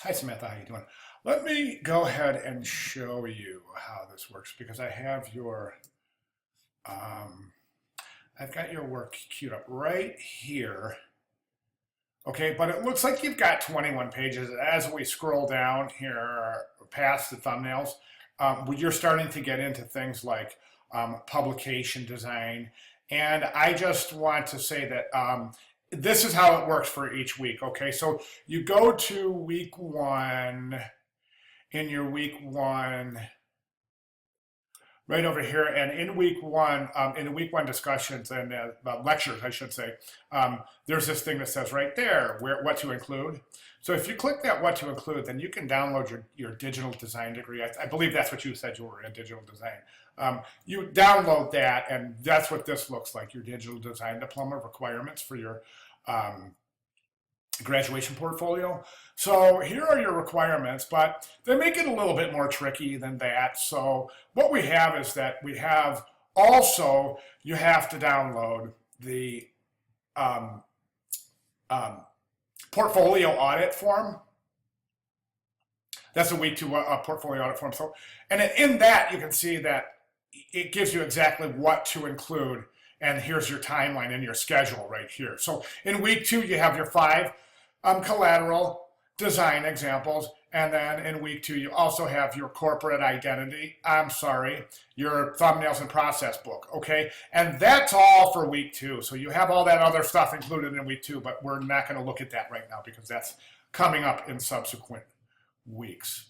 Hi Samantha, how you doing? Let me go ahead and show you how this works because I have um, I've got your work queued up right here. Okay, but it looks like you've got 21 pages. As we scroll down here past the thumbnails, you're starting to get into things like publication design. And I just want to say that this is how it works for each week. Okay, so you go to week one in your week one right over here. And in the week one discussions and lectures, I should say, there's this thing that says right there what to include. So if you click that what to include, then you can download your digital design degree. I believe that's what you said you were in digital design. You download that, and that's what this looks like, your digital design diploma requirements for your graduation portfolio. So here are your requirements, but they make it a little bit more tricky than that. So what we have is that we have also, you have to download the um, um, portfolio audit form. That's a week two portfolio audit form. So, and in that you can see that it gives you exactly what to include, and here's your timeline and your schedule right here. So in week two, you have your 5 collateral design examples, and then in week two, you also have your corporate identity, your thumbnails and process book, okay? And that's all for week two. So you have all that other stuff included in week two, but we're not gonna look at that right now because that's coming up in subsequent weeks.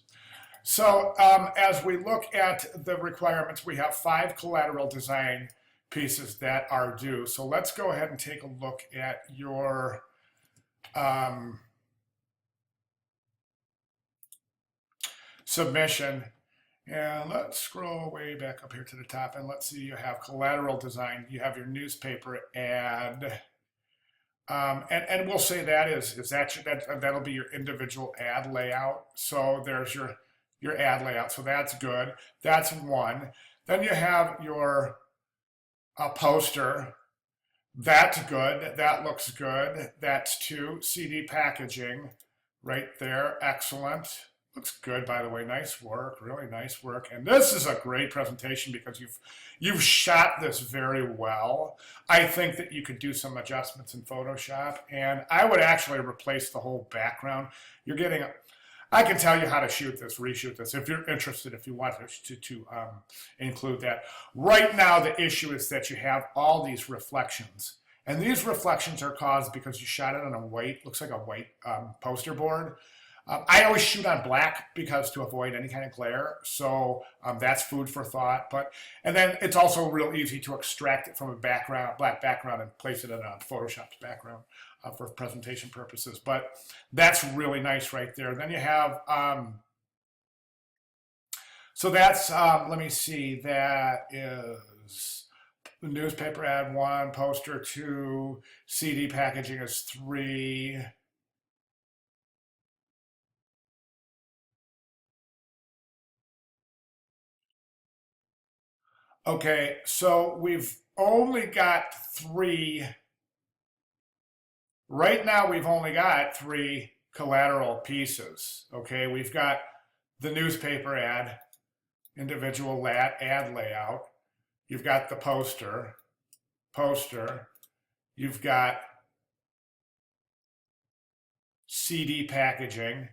So as we look at the requirements, we have 5 collateral design pieces that are due. So let's go ahead and take a look at your submission. And let's scroll way back up here to the top, and let's see, you have collateral design, you have your newspaper ad. And we'll say that'll be your individual ad layout. So there's your ad layout. So that's good. That's one. Then you have your poster. That's good. That looks good. That's 2. CD packaging right there. Excellent. Looks good, by the way. Nice work. Really nice work. And this is a great presentation because you've shot this very well. I think that you could do some adjustments in Photoshop, and I would actually replace the whole background. I can tell you how to reshoot this, if you're interested, if you want to include that. Right now, the issue is that you have all these reflections. And these reflections are caused because you shot it on looks like a white poster board. I always shoot on black because to avoid any kind of glare. So that's food for thought. And then it's also real easy to extract it from a black background and place it in a Photoshop's background for presentation purposes. But that's really nice right there. Then you have, so that's, let me see, that is newspaper ad 1, poster 2, CD packaging is 3. Okay, so we've only got 3. Right now, we've only got 3 collateral pieces. Okay, we've got the newspaper ad, individual ad layout. You've got the poster. You've got CD packaging.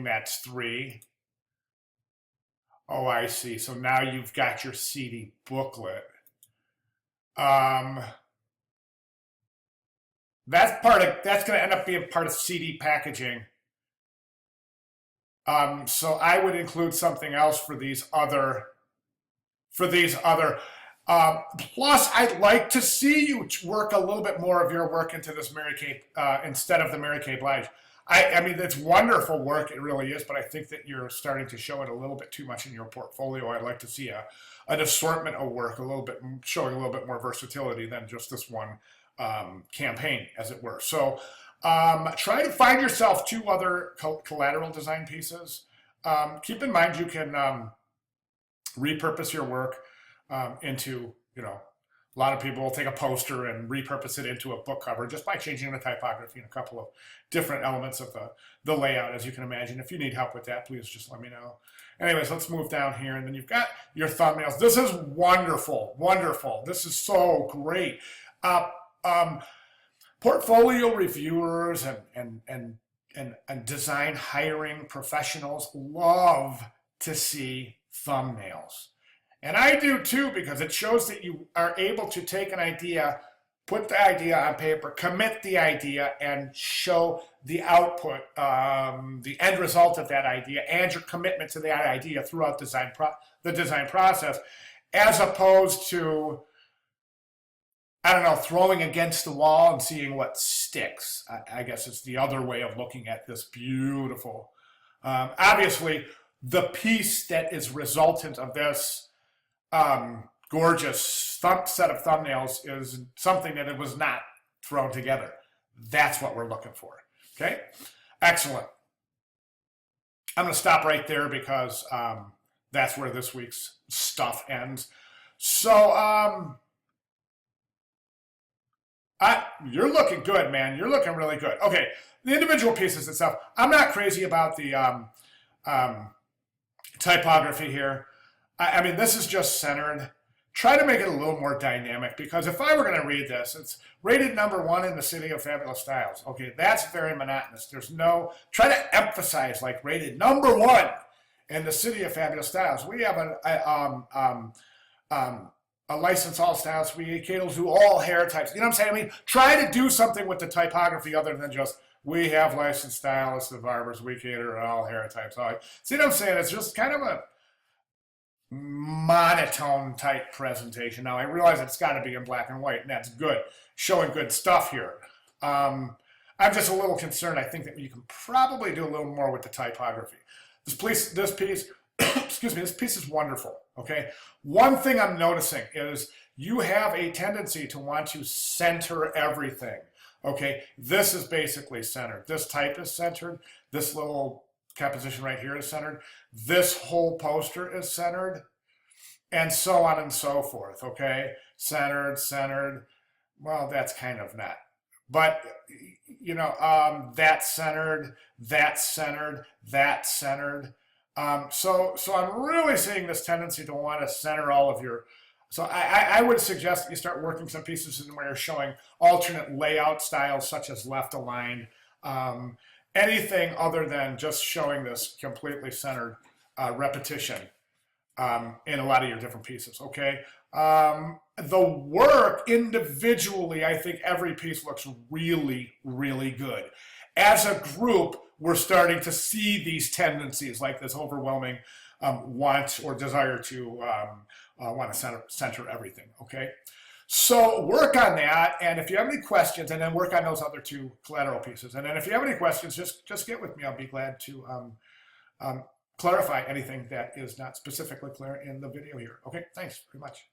That's 3. Oh, I see. So now you've got your CD booklet. That's going to end up being part of CD packaging. So I would include something else for these other. Plus, I'd like to see you work a little bit more of your work into this Mary Kay instead of the Mary Kay Blige. I mean, it's wonderful work, it really is, but I think that you're starting to show it a little bit too much in your portfolio. I'd like to see an assortment of work, showing a little bit more versatility than just this one campaign, as it were. So try to find yourself 2 other collateral design pieces. Keep in mind you can repurpose your work into, A lot of people will take a poster and repurpose it into a book cover just by changing the typography and a couple of different elements of the layout, as you can imagine. If you need help with that, please just let me know. Anyways, let's move down here, and then you've got your thumbnails. This is wonderful, wonderful. This is so great. Portfolio reviewers and design hiring professionals love to see thumbnails. And I do too, because it shows that you are able to take an idea, put the idea on paper, commit the idea, and show the output, the end result of that idea, and your commitment to that idea throughout the design process, as opposed to, I don't know, throwing against the wall and seeing what sticks. I guess it's the other way of looking at this beautiful. Obviously, the piece that is resultant of this gorgeous set of thumbnails is something that it was not thrown together. That's what we're looking for. Okay, excellent. I'm going to stop right there because that's where this week's stuff ends. So you're looking good, man. You're looking really good. Okay, the individual pieces itself. I'm not crazy about the typography here. I mean, this is just centered. Try to make it a little more dynamic, because if I were going to read this, it's rated #1 in the City of Fabulous Styles. Okay, that's very monotonous. There's no, try to emphasize like rated #1 in the City of Fabulous Styles. We have a license all styles. We cater to all hair types. You know what I'm saying? I mean, try to do something with the typography other than just, we have licensed stylists and barbers. We cater to all hair types. All right. See what I'm saying? It's just kind of a monotone type presentation. Now I realize it's got to be in black and white, and that's good, showing good stuff here. I'm just a little concerned. I think that you can probably do a little more with the typography. This piece, excuse me, this piece is wonderful. Okay, one thing I'm noticing is you have a tendency to want to center everything. Okay, this is basically centered. This type is centered. This little composition right here is centered. This whole poster is centered, and so on and so forth. Okay, centered, centered. Well, that's kind of not. But you know, that's centered, that's centered, that's centered. So I'm really seeing this tendency to want to center all of your. So I would suggest that you start working some pieces in where you're showing alternate layout styles, such as left aligned. Anything other than just showing this completely centered repetition in a lot of your different pieces, okay? The work individually, I think every piece looks really, really good. As a group, we're starting to see these tendencies, like this overwhelming want or desire to want to center everything, okay? So work on that, and if you have any questions, and then work on those other two collateral pieces. And then if you have any questions, just get with me. I'll be glad to clarify anything that is not specifically clear in the video here. Okay, thanks very much.